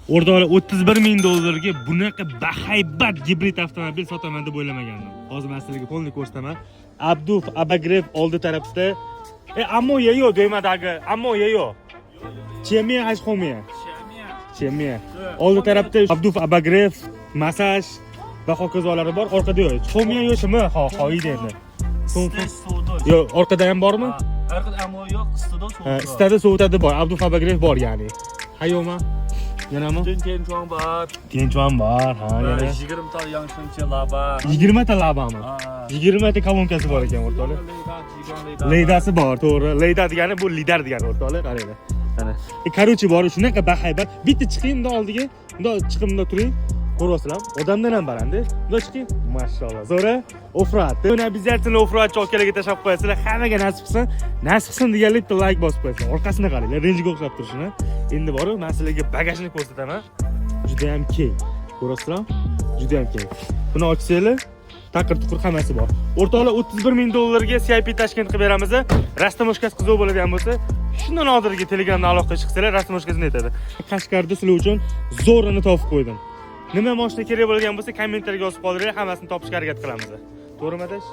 O'rtoqlar, 31 ming dollarga bunaqa bahaybat gibrid avtomobil sotaman deb o'ylamagandim. Hozir men sizlarga polni ko'rsataman. Abduf Abagrev oldi tarafda. Ammo yeyo demadagi, ammo yeyo. Chemiya hech qo'ymayman. Chemiya. Oldi tarafda Abduf Abagrev, masaj va hokazolar bor. Orqada yo'q. Qo'ymayman yo'qmi? Qo'ydi endi. Yo'q, orqada ham bormi? Orqada ammo yo'q, istida istada sovutadi bor. Abduf Abagrev bor ya'ni. Hayoma. Yanami? Tenchuan bor. Tenchuan bor. Ha, yana 20 ta yangi laba. 20 ta labami? 20 ta kolonkasi bor ekan o'rtoqlar. Leydasi bor, to'g'ri. Leyda degani bu lider degani o'rtoqlar, qaranglar. Mana. Korоче bor, shunaqa bahaybat. Bitta chiqing unda oldiga, unda chiqimda turing. Ko'rasizlar, odamdan ham barandi. Unda chiqing. Mashallah. Zo'ra, ofrat. Buni обязательно ofrat cho'kalaga tashab qo'yasizlar. Hammaga nasib qilsin. Nasib qilsin deganlik bilan like bosib qo'yasizlar. Orqasini qaranglar, renjiga o'xshab turishini. Endi borib, men sizlarga bagajni ko'rsataman. Juda ham keng. Ko'rasizlar? Juda ham keng. Buni ochsanglar, taqir-tuqir hammasi bor. O'rtoqlar, 31 ming dollarga CIP Tashkent qilib beramiz. Rastamoshkasi qiziq bo'ladigan bo'lsa, shundan hozirga Telegramdan aloqa chiqsalar, rastamoshkasini aytadi. Qashqarda sizlar uchun zo'rini topib qo'ydim. Nima mashina kerak bo'lgan bo'lsa, kommentariyga yozib qoldiringlar, hammasini topishga harakat qilamiz. To'g'rimi, adash?